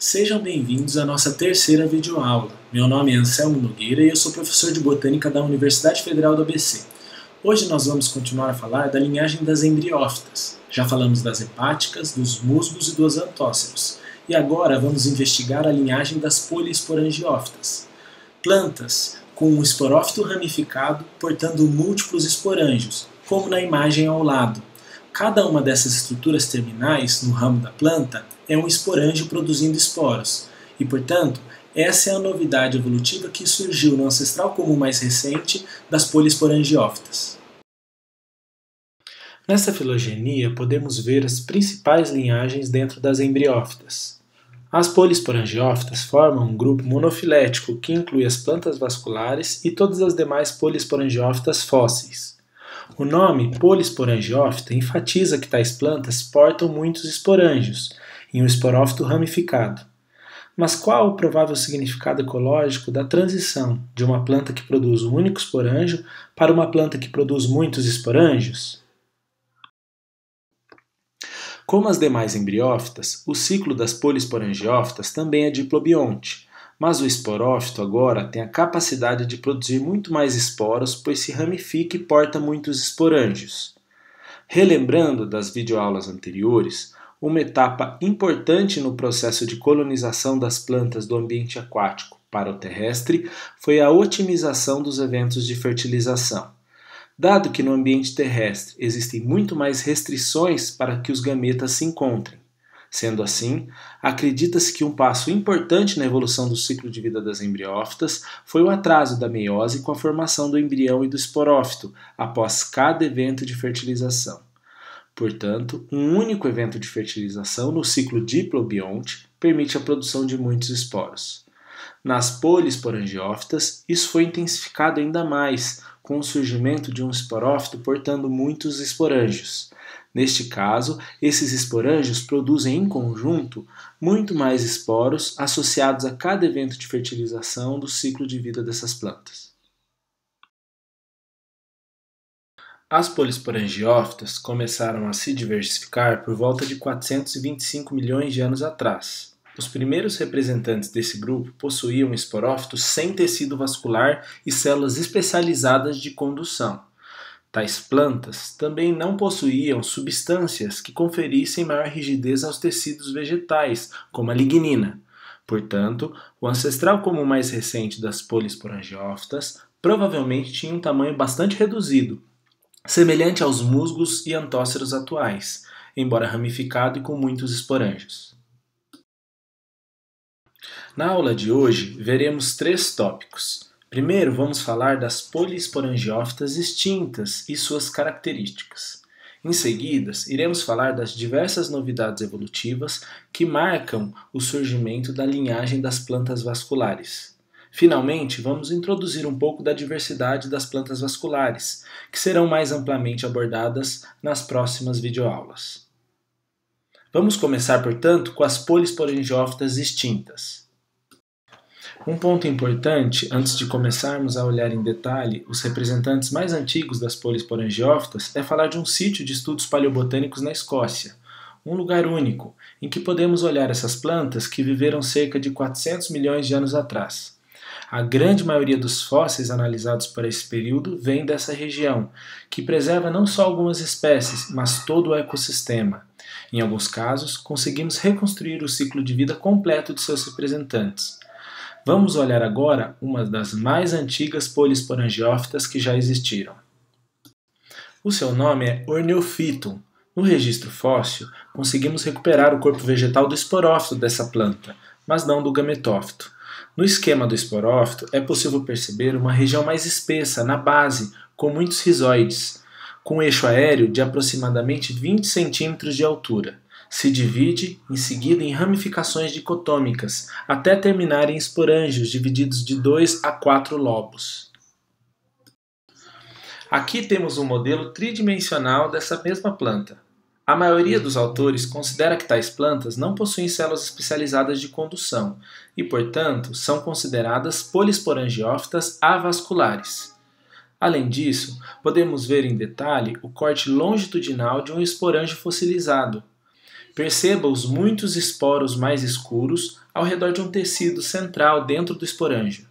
Sejam bem-vindos à nossa terceira videoaula. Meu nome é Anselmo Nogueira e eu sou professor de Botânica da Universidade Federal do ABC. Hoje nós vamos continuar a falar da linhagem das embriófitas. Já falamos das hepáticas, dos musgos e dos antóceros. E agora vamos investigar a linhagem das poliesporangiófitas. Plantas com um esporófito ramificado portando múltiplos esporângios, como na imagem ao lado. Cada uma dessas estruturas terminais no ramo da planta é um esporângio produzindo esporos, e, portanto, essa é a novidade evolutiva que surgiu no ancestral comum mais recente das poliesporangiófitas. Nessa filogenia, podemos ver as principais linhagens dentro das embriófitas. As poliesporangiófitas formam um grupo monofilético que inclui as plantas vasculares e todas as demais poliesporangiófitas fósseis. O nome poliesporangiófita enfatiza que tais plantas portam muitos esporângios, em um esporófito ramificado. Mas qual o provável significado ecológico da transição de uma planta que produz um único esporângio para uma planta que produz muitos esporângios? Como as demais embriófitas, o ciclo das poliesporangiófitas também é diplobionte, mas o esporófito agora tem a capacidade de produzir muito mais esporos, pois se ramifica e porta muitos esporângios. Relembrando das videoaulas anteriores, uma etapa importante no processo de colonização das plantas do ambiente aquático para o terrestre foi a otimização dos eventos de fertilização. Dado que no ambiente terrestre existem muito mais restrições para que os gametas se encontrem. Sendo assim, acredita-se que um passo importante na evolução do ciclo de vida das embriófitas foi o atraso da meiose com a formação do embrião e do esporófito após cada evento de fertilização. Portanto, um único evento de fertilização no ciclo diplobionte permite a produção de muitos esporos. Nas poliesporangiófitas, isso foi intensificado ainda mais com o surgimento de um esporófito portando muitos esporângios. Neste caso, esses esporângios produzem em conjunto muito mais esporos associados a cada evento de fertilização do ciclo de vida dessas plantas. As poliesporangiófitas começaram a se diversificar por volta de 425 milhões de anos atrás. Os primeiros representantes desse grupo possuíam esporófitos sem tecido vascular e células especializadas de condução. Tais plantas também não possuíam substâncias que conferissem maior rigidez aos tecidos vegetais, como a lignina. Portanto, o ancestral comum mais recente das poliesporangiófitas provavelmente tinha um tamanho bastante reduzido, semelhante aos musgos e antóceros atuais, embora ramificado e com muitos esporângios. Na aula de hoje, veremos 3 tópicos. Primeiro, vamos falar das poliesporangiófitas extintas e suas características. Em seguida, iremos falar das diversas novidades evolutivas que marcam o surgimento da linhagem das plantas vasculares. Finalmente, vamos introduzir um pouco da diversidade das plantas vasculares, que serão mais amplamente abordadas nas próximas videoaulas. Vamos começar, portanto, com as poliesporangiófitas extintas. Um ponto importante, antes de começarmos a olhar em detalhe os representantes mais antigos das poliesporangiófitas, é falar de um sítio de estudos paleobotânicos na Escócia, um lugar único, em que podemos olhar essas plantas que viveram cerca de 400 milhões de anos atrás. A grande maioria dos fósseis analisados para esse período vem dessa região, que preserva não só algumas espécies, mas todo o ecossistema. Em alguns casos, conseguimos reconstruir o ciclo de vida completo de seus representantes. Vamos olhar agora uma das mais antigas poliesporangiófitas que já existiram. O seu nome é Orneophytum. No registro fóssil, conseguimos recuperar o corpo vegetal do esporófito dessa planta, mas não do gametófito. No esquema do esporófito, é possível perceber uma região mais espessa na base, com muitos rizoides, com um eixo aéreo de aproximadamente 20 centímetros de altura. Se divide, em seguida, em ramificações dicotômicas, até terminar em esporângios divididos de 2 a 4 lobos. Aqui temos um modelo tridimensional dessa mesma planta. A maioria dos autores considera que tais plantas não possuem células especializadas de condução e, portanto, são consideradas poliesporangiófitas avasculares. Além disso, podemos ver em detalhe o corte longitudinal de um esporângio fossilizado. Perceba os muitos esporos mais escuros ao redor de um tecido central dentro do esporângio.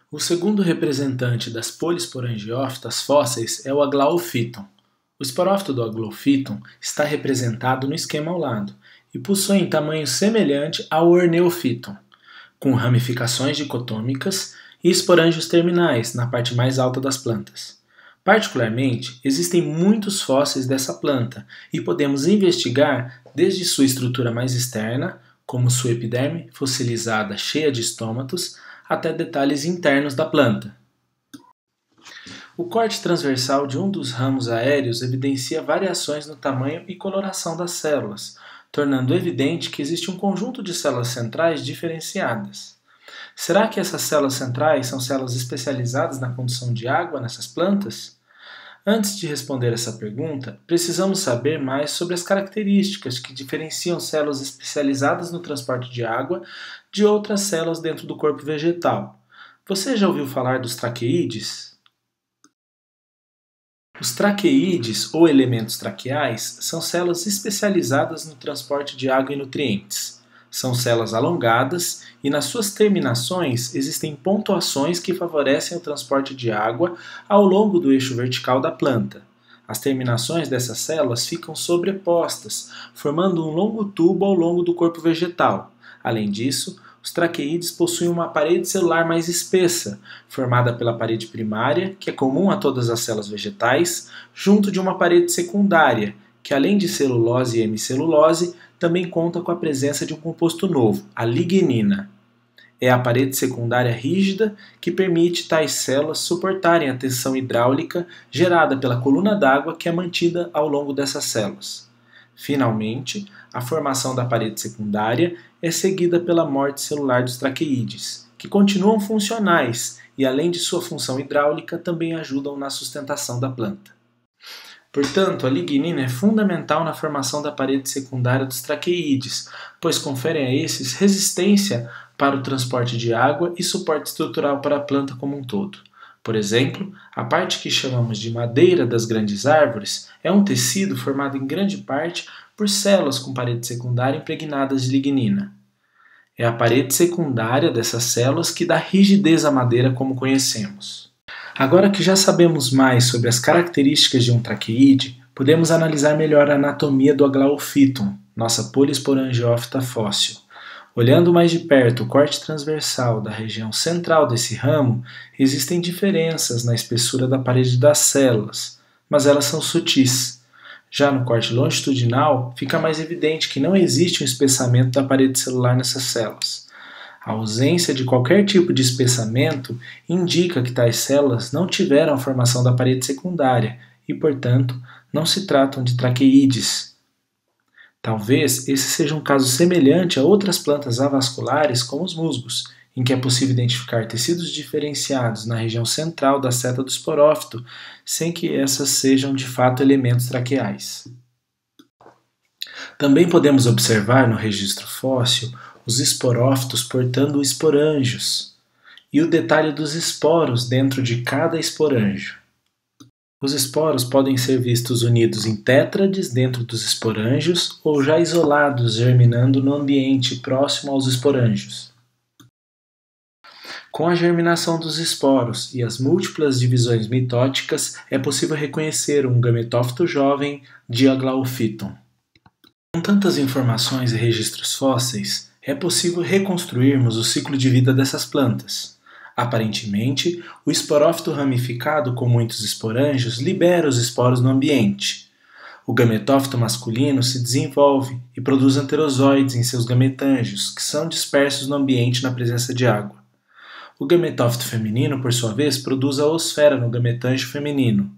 O segundo representante das polisporangiófitas fósseis é o Aglaophyton. O esporófito do Aglaophyton está representado no esquema ao lado e possui tamanho semelhante ao Orneophyton, com ramificações dicotômicas e esporângios terminais na parte mais alta das plantas. Particularmente, existem muitos fósseis dessa planta e podemos investigar desde sua estrutura mais externa, como sua epiderme fossilizada cheia de estômatos, até detalhes internos da planta. O corte transversal de um dos ramos aéreos evidencia variações no tamanho e coloração das células, tornando evidente que existe um conjunto de células centrais diferenciadas. Será que essas células centrais são células especializadas na condução de água nessas plantas? Antes de responder essa pergunta, precisamos saber mais sobre as características que diferenciam células especializadas no transporte de água de outras células dentro do corpo vegetal. Você já ouviu falar dos traqueídeos? Os traqueídeos, ou elementos traqueais, são células especializadas no transporte de água e nutrientes. São células alongadas e nas suas terminações existem pontuações que favorecem o transporte de água ao longo do eixo vertical da planta. As terminações dessas células ficam sobrepostas, formando um longo tubo ao longo do corpo vegetal. Além disso, os traqueídeos possuem uma parede celular mais espessa, formada pela parede primária, que é comum a todas as células vegetais, junto de uma parede secundária, que além de celulose e hemicelulose, também conta com a presença de um composto novo, a lignina. É a parede secundária rígida que permite tais células suportarem a tensão hidráulica gerada pela coluna d'água que é mantida ao longo dessas células. Finalmente, a formação da parede secundária é seguida pela morte celular dos traqueídeos, que continuam funcionais e, além de sua função hidráulica, também ajudam na sustentação da planta. Portanto, a lignina é fundamental na formação da parede secundária dos traqueídeos, pois conferem a esses resistência para o transporte de água e suporte estrutural para a planta como um todo. Por exemplo, a parte que chamamos de madeira das grandes árvores é um tecido formado em grande parte por células com parede secundária impregnadas de lignina. É a parede secundária dessas células que dá rigidez à madeira como conhecemos. Agora que já sabemos mais sobre as características de um traqueídeo, podemos analisar melhor a anatomia do Aglaophyton, nossa polisporangiófita fóssil. Olhando mais de perto o corte transversal da região central desse ramo, existem diferenças na espessura da parede das células, mas elas são sutis. Já no corte longitudinal, fica mais evidente que não existe um espessamento da parede celular nessas células. A ausência de qualquer tipo de espessamento indica que tais células não tiveram a formação da parede secundária e, portanto, não se tratam de traqueídeos. Talvez esse seja um caso semelhante a outras plantas avasculares como os musgos, em que é possível identificar tecidos diferenciados na região central da seta do esporófito, sem que essas sejam de fato elementos traqueais. Também podemos observar no registro fóssil os esporófitos portando esporângios e o detalhe dos esporos dentro de cada esporângio. Os esporos podem ser vistos unidos em tétrades dentro dos esporângios ou já isolados germinando no ambiente próximo aos esporângios. Com a germinação dos esporos e as múltiplas divisões mitóticas, é possível reconhecer um gametófito jovem de Aglaophyton. Com tantas informações e registros fósseis, é possível reconstruirmos o ciclo de vida dessas plantas. Aparentemente, o esporófito ramificado com muitos esporângios libera os esporos no ambiente. O gametófito masculino se desenvolve e produz anterozoides em seus gametângios, que são dispersos no ambiente na presença de água. O gametófito feminino, por sua vez, produz a oosfera no gametângio feminino.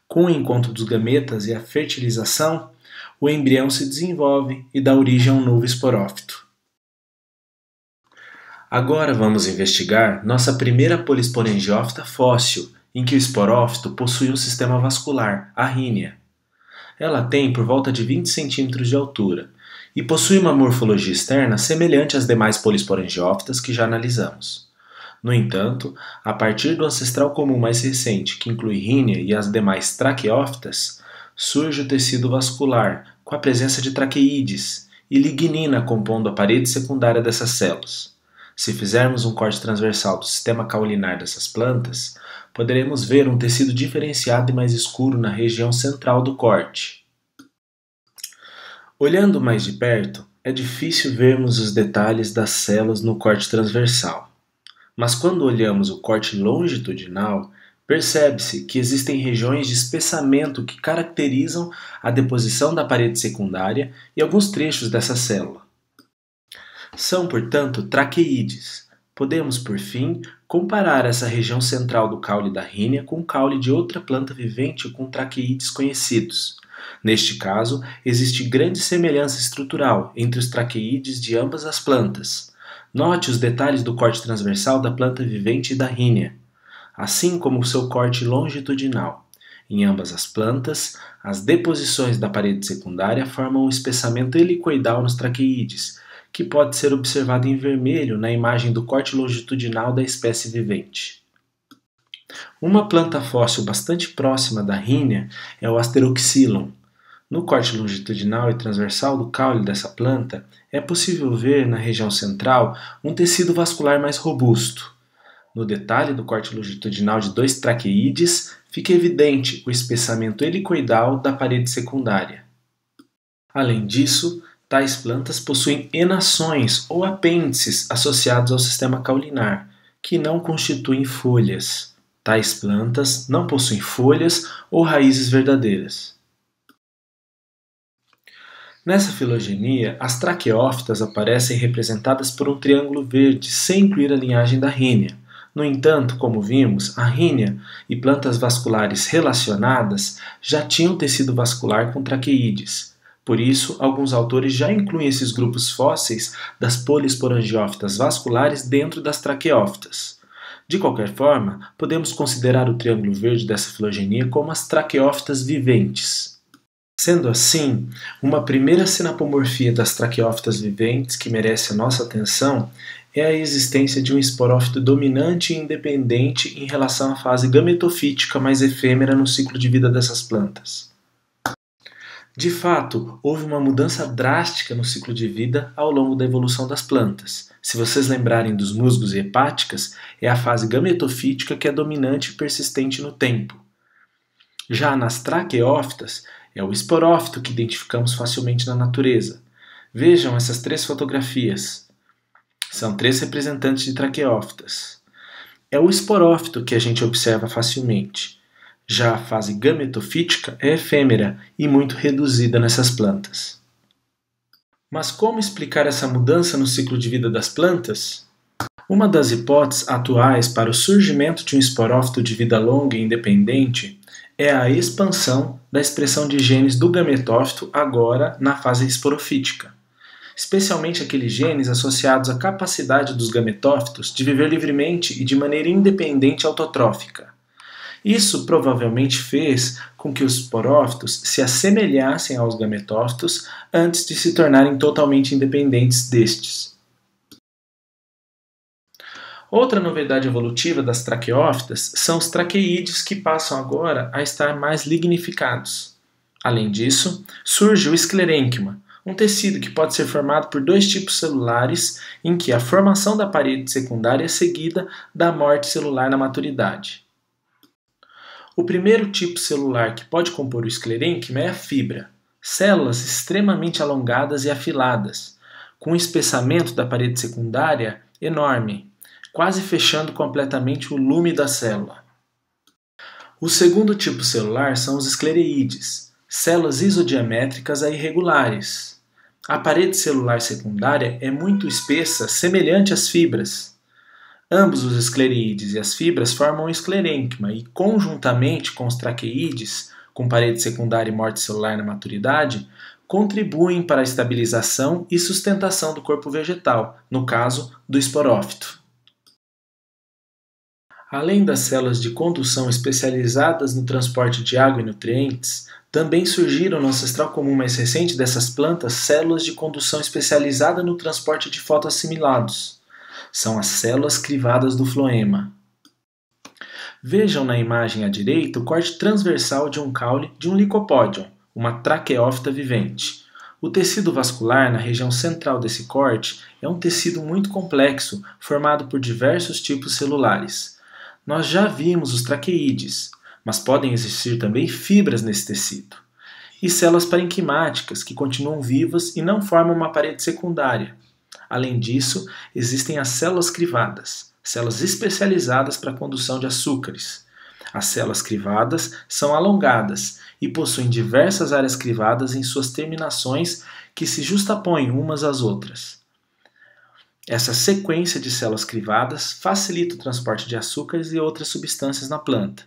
Com o encontro dos gametas e a fertilização, o embrião se desenvolve e dá origem a um novo esporófito. Agora vamos investigar nossa primeira polisporangiófita fóssil, em que o esporófito possui um sistema vascular, a rínia. Ela tem por volta de 20 cm de altura e possui uma morfologia externa semelhante às demais polisporangiófitas que já analisamos. No entanto, a partir do ancestral comum mais recente, que inclui rínia e as demais traqueófitas, surge o tecido vascular, com a presença de traqueídes, e lignina compondo a parede secundária dessas células. Se fizermos um corte transversal do sistema caulinar dessas plantas, poderemos ver um tecido diferenciado e mais escuro na região central do corte. Olhando mais de perto, é difícil vermos os detalhes das células no corte transversal. Mas quando olhamos o corte longitudinal, percebe-se que existem regiões de espessamento que caracterizam a deposição da parede secundária e alguns trechos dessa célula. São, portanto, traqueídes. Podemos, por fim, comparar essa região central do caule da rínia com o caule de outra planta vivente com traqueídes conhecidos. Neste caso, existe grande semelhança estrutural entre os traqueídes de ambas as plantas. Note os detalhes do corte transversal da planta vivente e da rínia, assim como o seu corte longitudinal. Em ambas as plantas, as deposições da parede secundária formam um espessamento helicoidal nos traqueídes, que pode ser observado em vermelho na imagem do corte longitudinal da espécie vivente. Uma planta fóssil bastante próxima da rínia é o Asteroxylon. No corte longitudinal e transversal do caule dessa planta, é possível ver na região central um tecido vascular mais robusto. No detalhe do corte longitudinal de dois traqueídes, fica evidente o espessamento helicoidal da parede secundária. Além disso, tais plantas possuem enações ou apêndices associados ao sistema caulinar, que não constituem folhas. Tais plantas não possuem folhas ou raízes verdadeiras. Nessa filogenia, as traqueófitas aparecem representadas por um triângulo verde, sem incluir a linhagem da rínia. No entanto, como vimos, a rínia e plantas vasculares relacionadas já tinham tecido vascular com traqueídes. Por isso, alguns autores já incluem esses grupos fósseis das polisporangiófitas vasculares dentro das traqueófitas. De qualquer forma, podemos considerar o triângulo verde dessa filogenia como as traqueófitas viventes. Sendo assim, uma primeira sinapomorfia das traqueófitas viventes que merece a nossa atenção é a existência de um esporófito dominante e independente em relação à fase gametofítica mais efêmera no ciclo de vida dessas plantas. De fato, houve uma mudança drástica no ciclo de vida ao longo da evolução das plantas. Se vocês lembrarem dos musgos e hepáticas, é a fase gametofítica que é dominante e persistente no tempo. Já nas traqueófitas, é o esporófito que identificamos facilmente na natureza. Vejam essas três fotografias. São três representantes de traqueófitas. É o esporófito que a gente observa facilmente. Já a fase gametofítica é efêmera e muito reduzida nessas plantas. Mas como explicar essa mudança no ciclo de vida das plantas? Uma das hipóteses atuais para o surgimento de um esporófito de vida longa e independente é a expansão da expressão de genes do gametófito agora na fase esporofítica, especialmente aqueles genes associados à capacidade dos gametófitos de viver livremente e de maneira independente e autotrófica. Isso provavelmente fez com que os esporófitos se assemelhassem aos gametófitos antes de se tornarem totalmente independentes destes. Outra novidade evolutiva das traqueófitas são os traqueídeos que passam agora a estar mais lignificados. Além disso, surge o esclerênquima, um tecido que pode ser formado por dois tipos celulares em que a formação da parede secundária é seguida da morte celular na maturidade. O primeiro tipo celular que pode compor o esclerênquima é a fibra, células extremamente alongadas e afiladas, com um espessamento da parede secundária enorme, quase fechando completamente o lume da célula. O segundo tipo celular são os esclereídeos, células isodiamétricas a irregulares. A parede celular secundária é muito espessa, semelhante às fibras. Ambos os esclereídeos e as fibras formam o esclerênquima e, conjuntamente com os traqueídeos, com parede secundária e morte celular na maturidade, contribuem para a estabilização e sustentação do corpo vegetal, no caso do esporófito. Além das células de condução especializadas no transporte de água e nutrientes, também surgiram no ancestral comum mais recente dessas plantas células de condução especializada no transporte de fotoassimilados. São as células crivadas do floema. Vejam na imagem à direita o corte transversal de um caule de um licopódion, uma traqueófita vivente. O tecido vascular na região central desse corte é um tecido muito complexo, formado por diversos tipos celulares. Nós já vimos os traqueídeos, mas podem existir também fibras nesse tecido. E células parenquimáticas, que continuam vivas e não formam uma parede secundária. Além disso, existem as células crivadas, células especializadas para a condução de açúcares. As células crivadas são alongadas e possuem diversas áreas crivadas em suas terminações que se justapõem umas às outras. Essa sequência de células crivadas facilita o transporte de açúcares e outras substâncias na planta.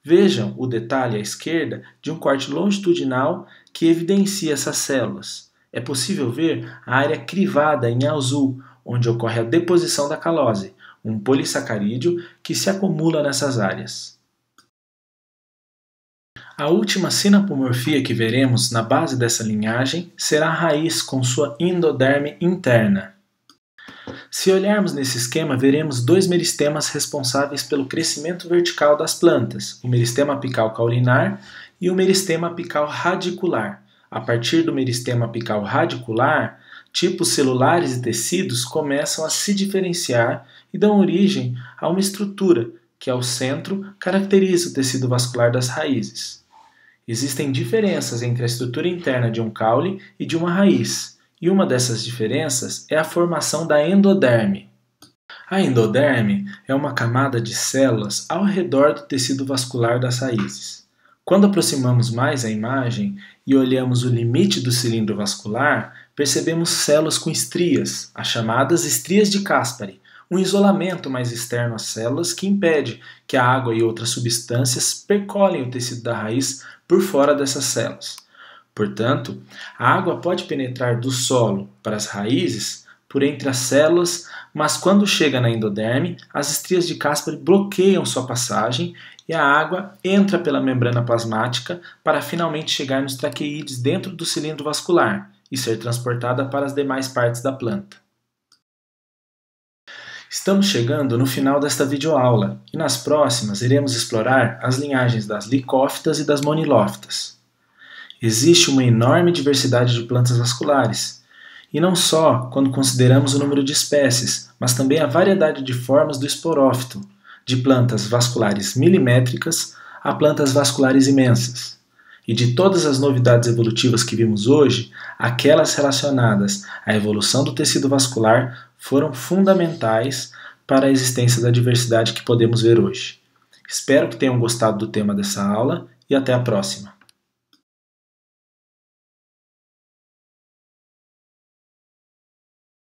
Vejam o detalhe à esquerda de um corte longitudinal que evidencia essas células. É possível ver a área crivada em azul, onde ocorre a deposição da calose, um polissacarídeo que se acumula nessas áreas. A última sinapomorfia que veremos na base dessa linhagem será a raiz com sua endoderme interna. Se olharmos nesse esquema, veremos dois meristemas responsáveis pelo crescimento vertical das plantas, o meristema apical caulinar e o meristema apical radicular. A partir do meristema apical radicular, tipos celulares e tecidos começam a se diferenciar e dão origem a uma estrutura que, ao centro, caracteriza o tecido vascular das raízes. Existem diferenças entre a estrutura interna de um caule e de uma raiz, e uma dessas diferenças é a formação da endoderme. A endoderme é uma camada de células ao redor do tecido vascular das raízes. Quando aproximamos mais a imagem e olhamos o limite do cilindro vascular, percebemos células com estrias, as chamadas estrias de Caspary, um isolamento mais externo às células que impede que a água e outras substâncias percolem o tecido da raiz por fora dessas células. Portanto, a água pode penetrar do solo para as raízes por entre as células, mas quando chega na endoderme, as estrias de Caspary bloqueiam sua passagem e a água entra pela membrana plasmática para finalmente chegar nos traqueídeos dentro do cilindro vascular e ser transportada para as demais partes da planta. Estamos chegando no final desta videoaula e nas próximas iremos explorar as linhagens das licófitas e das monilófitas. Existe uma enorme diversidade de plantas vasculares, e não só quando consideramos o número de espécies, mas também a variedade de formas do esporófito, de plantas vasculares milimétricas a plantas vasculares imensas. E de todas as novidades evolutivas que vimos hoje, aquelas relacionadas à evolução do tecido vascular foram fundamentais para a existência da diversidade que podemos ver hoje. Espero que tenham gostado do tema dessa aula e até a próxima.